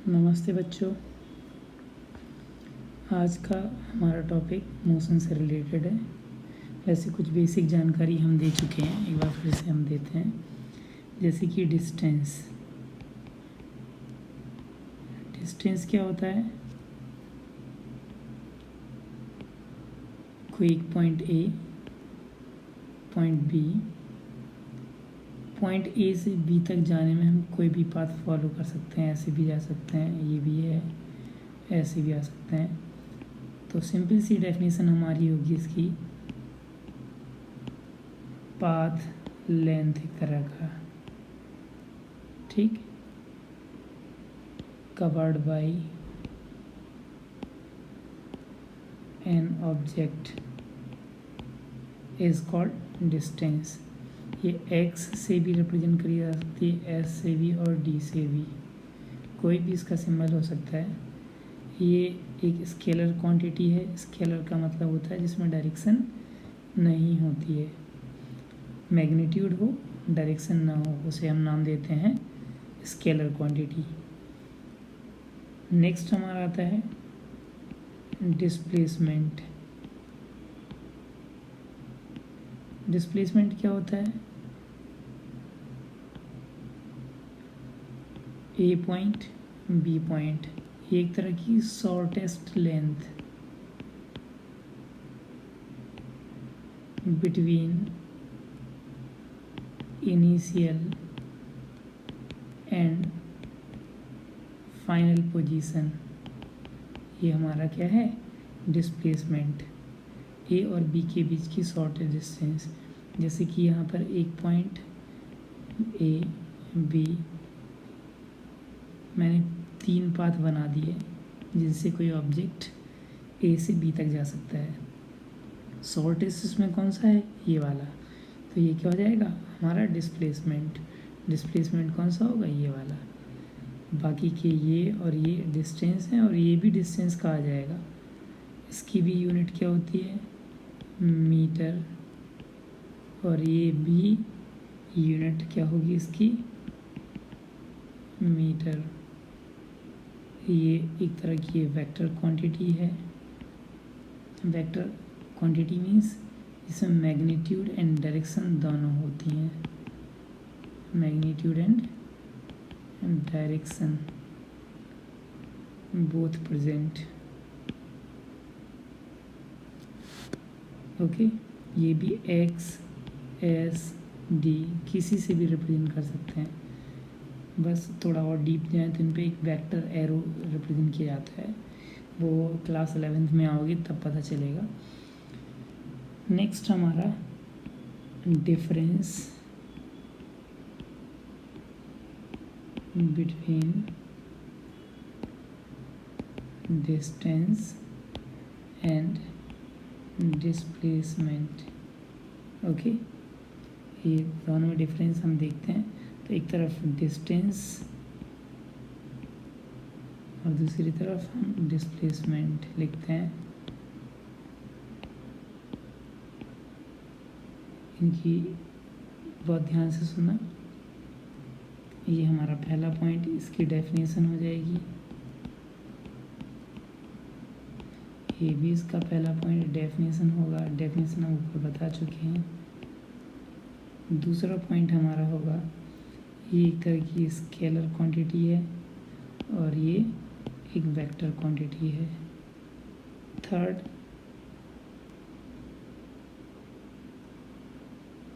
नमस्ते बच्चों। आज का हमारा टॉपिक मोशन से रिलेटेड है। वैसे कुछ बेसिक जानकारी हम दे चुके हैं, एक बार फिर से हम देते हैं। जैसे कि डिस्टेंस क्या होता है? कोई एक point A, point B, point A से बी तक जाने में हम कोई भी पाथ फॉलो कर सकते हैं। ऐसे भी जा सकते हैं, ये भी है, ऐसे भी आ सकते हैं। तो सिंपल सी डेफिनेशन हमारी होगी इसकी, पाथ लेंथ एक तरह का, ठीक, covered by an object is called distance. ये एक्स से भी रिप्रेजेंट करी जा सकती है, एस से भी और डी से भी, कोई भी इसका सिंबल हो सकता है। ये एक स्केलर क्वांटिटी है। स्केलर का मतलब होता है जिसमें डायरेक्शन नहीं होती है, मैग्नीट्यूड हो, डायरेक्शन ना हो, उसे हम नाम देते हैं स्केलर क्वांटिटी। नेक्स्ट हमारा आता है डिस्प्लेसमेंट। डिस्प्लेसमेंट क्या होता है? ए पॉइंट, बी पॉइंट, एक तरह की shortest length between initial and final position, ये हमारा क्या है? डिस्प्लेसमेंट। ए और बी के बीच की शॉर्टेस्ट डिस्टेंस। जैसे कि यहाँ पर एक पॉइंट ए, बी, मैंने 3 पाथ बना दिए जिनसे कोई ऑब्जेक्ट ए से बी तक जा सकता है। शॉर्टेस्ट इसमें कौन सा है? ये वाला। तो ये क्या हो जाएगा? हमारा डिस्प्लेसमेंट। डिस्प्लेसमेंट कौन सा होगा? ये वाला। बाकी के ये और ये डिस्टेंस है, और ये भी डिस्टेंस कहा जाएगा। इसकी भी यूनिट क्या होती है? मीटर। और ये भी यूनिट क्या होगी इसकी? मीटर। ये एक तरह की वेक्टर क्वांटिटी है। वेक्टर क्वांटिटी मीन्स इसमें मैग्नीट्यूड एंड डायरेक्शन दोनों होती हैं। Magnitude and direction both present. Okay, ये भी एक्स, एस, डी किसी से भी रिप्रेजेंट कर सकते हैं। बस थोड़ा और डीप जाए तो इन पे एक वेक्टर एरो रिप्रेजेंट किया जाता है। वो क्लास 11th में आओगी तब पता चलेगा। नेक्स्ट हमारा difference between distance and displacement. Okay, ये दोनों में डिफरेंस हम देखते हैं। तो एक तरफ डिस्टेंस और दूसरी तरफ हम डिस्प्लेसमेंट लिखते हैं। इनकी बहुत ध्यान से सुना। ये हमारा पहला पॉइंट, इसकी डेफिनेशन हो जाएगी। ये भी इसका पहला पॉइंट डेफिनेशन होगा। डेफिनेशन हम ऊपर बता चुके हैं। दूसरा पॉइंट हमारा होगा, ये एक तरह की स्केलर क्वांटिटी है और ये एक वेक्टर क्वांटिटी है। थर्ड,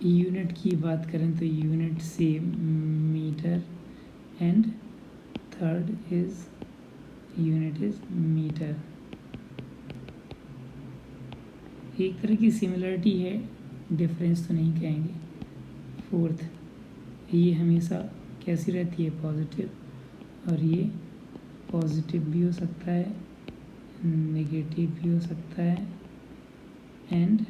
यूनिट की बात करें तो यूनिट से metre, and third is unit is metre. एक तरह की सिमिलरिटी है, डिफरेंस तो नहीं कहेंगे। फोर्थ, ये हमेशा कैसी रहती है? पॉजिटिव, और ये पॉजिटिव भी हो सकता है, नेगेटिव भी हो सकता है, एंड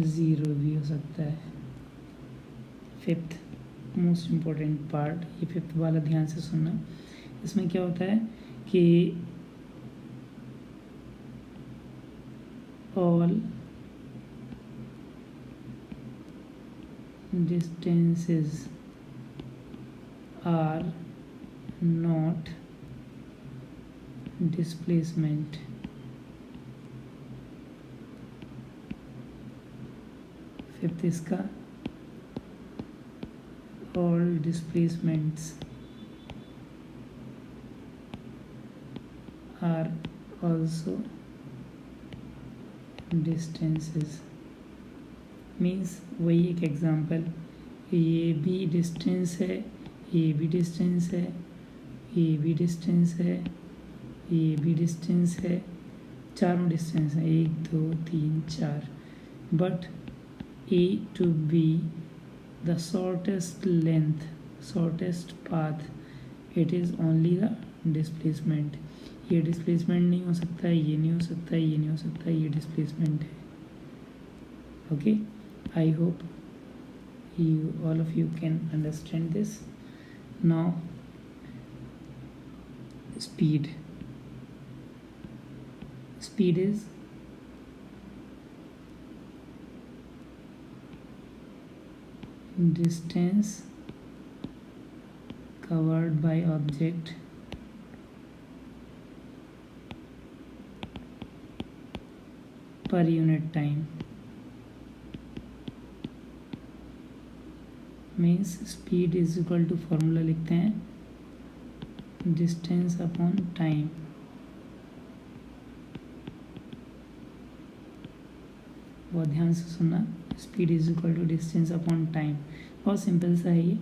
ज़ीरो भी हो सकता है। फिफ्थ मोस्ट इम्पोर्टेंट पार्ट, ये फिफ्थ वाला ध्यान से सुनना। इसमें क्या होता है कि all distances are not displacement. Fifth इसका all displacements are also distances. Means वही एक एग्जांपल, ये भी डिस्टेंस है, ये भी डिस्टेंस है, ये भी डिस्टेंस है, ये भी डिस्टेंस है, चारों डिस्टेंस है, 1 2 3 4, but A to B the shortest length, shortest path, it is only the displacement. ये डिस्प्लेसमेंट नहीं हो सकता है, ये नहीं हो सकता है, ये नहीं हो सकता है, ये डिस्प्लेसमेंट है. Okay, I hope you all of you can understand this. Now speed is distance covered by object per unit time. Means speed is equal to formula लिखते हैं डिस्टेंस अपॉन टाइम. बहुत ध्यान से सुनना, speed is equal to distance upon time. बहुत simple सा है ये.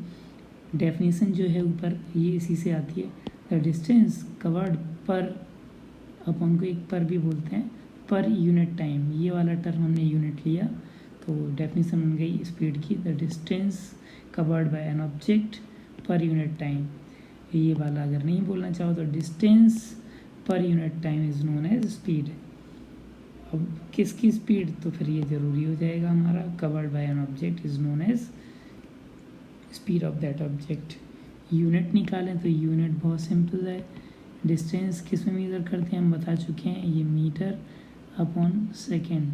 डेफिनेशन जो है ऊपर ये इसी से आती है. द डिस्टेंस कवर्ड पर, अपॉन को एक पर भी बोलते हैं, पर यूनिट टाइम. ये वाला टर्म हमने यूनिट लिया तो डेफिनेशन बन गई स्पीड की, the distance covered by an object per unit time. ये वाला अगर नहीं बोलना चाहो तो distance per unit time is known as speed. अब किसकी स्पीड, तो फिर ये जरूरी हो जाएगा हमारा covered by an object is known as speed of that object. Unit निकालें तो यूनिट बहुत सिंपल है. डिस्टेंस किस में मेजर करते हैं हम बता चुके हैं, ये मीटर अपॉन सेकेंड,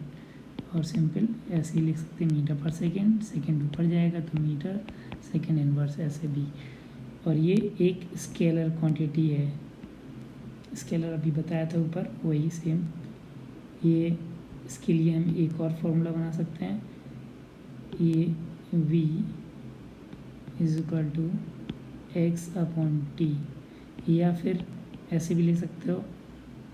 और सिंपल ऐसे ही लिख सकते हैं मीटर पर सेकेंड. सेकेंड ऊपर जाएगा तो मीटर, सेकेंड इनवर्स ऐसे भी. और ये एक स्केलर क्वांटिटी है, स्केलर अभी बताया था ऊपर वही सेम. ये इसके लिए हम एक और फॉर्मूला बना सकते हैं, ये v is equal to x upon t, या फिर ऐसे भी लिख सकते हो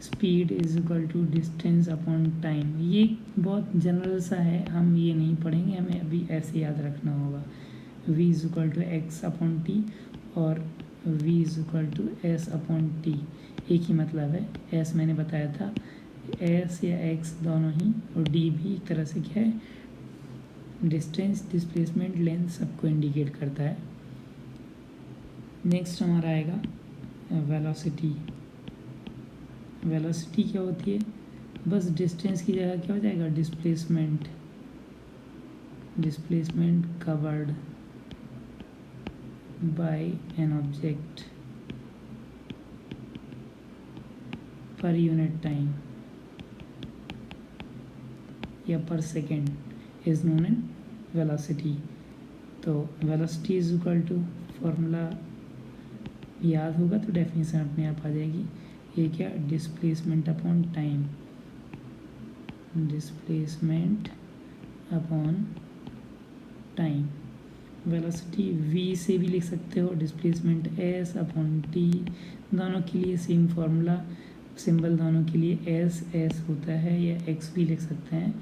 speed is equal to distance upon time. ये बहुत जनरल सा है, हम ये नहीं पढ़ेंगे, हमें अभी ऐसे याद रखना होगा. v is equal to x upon t और v is equal to s upon t. एक ही मतलब है. s मैंने बताया था, s या x दोनों ही, और d भी एक तरह से क्या है, डिस्टेंस, डिस्प्लेसमेंट, लेंथ सबको इंडिकेट करता है. नेक्स्ट हमारा आएगा वेलोसिटी. वेलोसिटी क्या होती है, बस डिस्टेंस की जगह क्या हो जाएगा displacement. Displacement covered by an object per unit time या per second is known an velocity. तो velocity is equal to, formula याद होगा तो डेफिनेशन अपने आप आ जाएगी. ये क्या, displacement upon time, displacement upon time. Velocity v से भी लिख सकते हो, डिस्प्लेसमेंट s अपॉन t. दोनों के लिए सेम फार्मूला, सिंबल दोनों के लिए s होता है, या x भी लिख सकते हैं.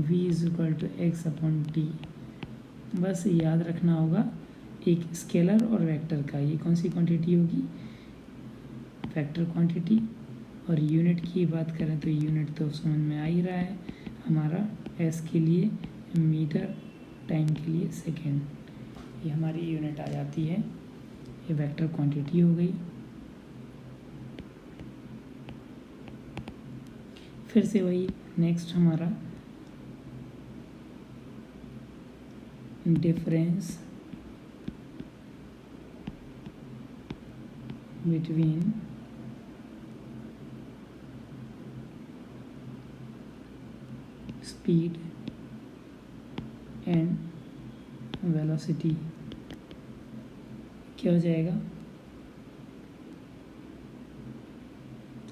v is equal to x upon t. बस याद रखना होगा एक स्केलर और वेक्टर का. ये कौन सी क्वांटिटी होगी, वेक्टर क्वांटिटी. और यूनिट की बात करें तो यूनिट तो समझ में आ ही रहा है हमारा, s के लिए मीटर, टाइम के लिए सेकेंड. ये हमारी यूनिट आ जाती है. ये वेक्टर क्वांटिटी हो गई. फिर से वही नेक्स्ट हमारा difference between speed and velocity. क्या हो जाएगा,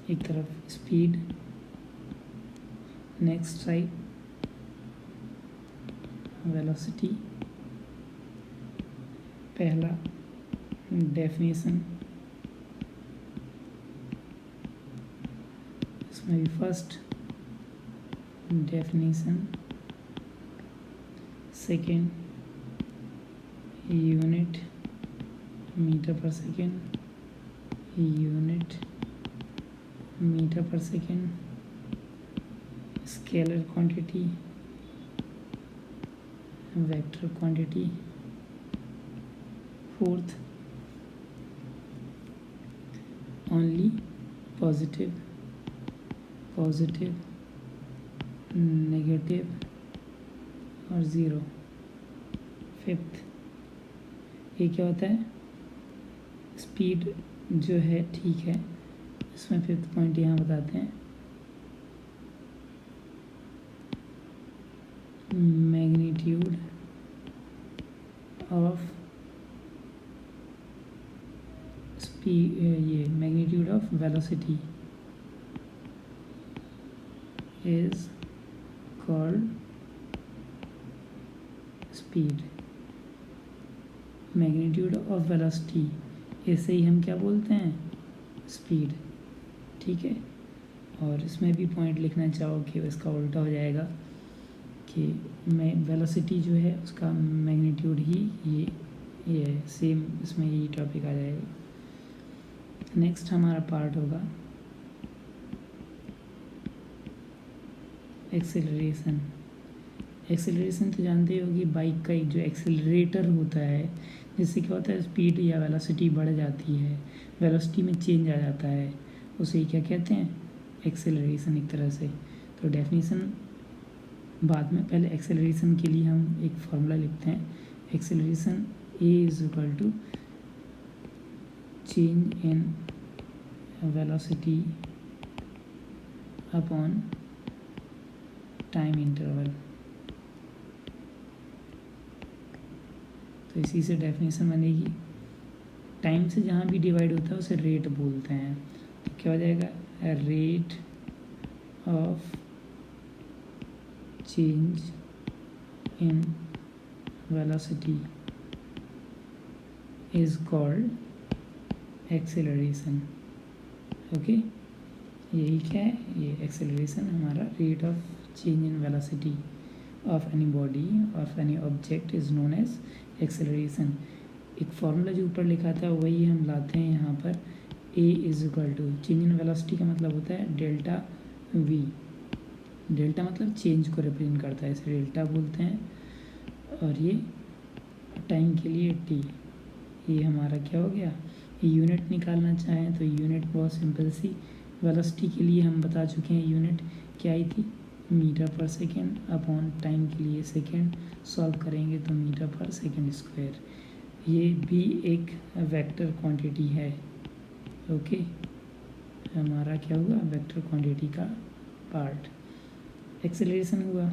एक तरफ स्पीड, नेक्स्ट साइड वेलोसिटी, पहला डेफिनेशन, इसमें भी first definition, second unit metre per second, unit metre per second, scalar quantity, vector quantity, fourth only positive, negative और ज़ीरो, फिफ्थ ये क्या होता है, स्पीड जो है ठीक है, इसमें फिफ्थ पॉइंट यहाँ बताते हैं, मैग्नीट्यूड ऑफ स्पीड, ये magnitude of velocity is called speed, magnitude of velocity ऐसे ही हम क्या बोलते हैं, स्पीड, ठीक है। और इसमें भी पॉइंट लिखना चाहो कि इसका उल्टा हो जाएगा कि मैं वेलोसिटी जो है उसका मैग्नीट्यूड ही ये है, सेम इसमें यही टॉपिक आ जाएगा। नेक्स्ट हमारा पार्ट होगा एक्सेलरेशन। एक्सेलरेशन तो जानते हो कि बाइक का एक जो एक्सेलरेटर होता है, जिससे क्या होता है स्पीड या वेलोसिटी बढ़ जाती है, वेलोसिटी में चेंज आ जाता है, उसे क्या कहते हैं, एक्सेलरेशन एक तरह से। तो डेफिनेशन बाद में, पहले एक्सेलरेशन के लिए हम एक फार्मूला लिखते हैं, acceleration a is equal to change in velocity upon time interval. तो इसी से डेफिनेशन बनेगी, टाइम से जहाँ भी डिवाइड होता है उसे रेट बोलते हैं। तो क्या हो जाएगा, rate of change in velocity is called acceleration. Okay, यही क्या है, ये एक्सेलरेशन हमारा rate of change in velocity of any body of any object is known as acceleration. एक फार्मूला जो ऊपर लिखा था वही हम लाते हैं यहाँ पर, A is equal to change in velocity का मतलब होता है डेल्टा वी, डेल्टा मतलब चेंज को रिप्रेजेंट करता है, इसे डेल्टा बोलते हैं। और ये टाइम के लिए टी, ये हमारा क्या हो गया, यूनिट निकालना चाहें तो यूनिट बहुत सिंपल सी, वेलोसिटी के लिए हम बता चुके हैं यूनिट क्या आई थी, metre per second, upon time के लिए सेकेंड, सॉल्व करेंगे तो मीटर पर सेकेंड स्क्वायर। ये भी एक वेक्टर क्वांटिटी है। ओके, हमारा क्या हुआ, वेक्टर क्वांटिटी का पार्ट एक्सेलरेशन हुआ।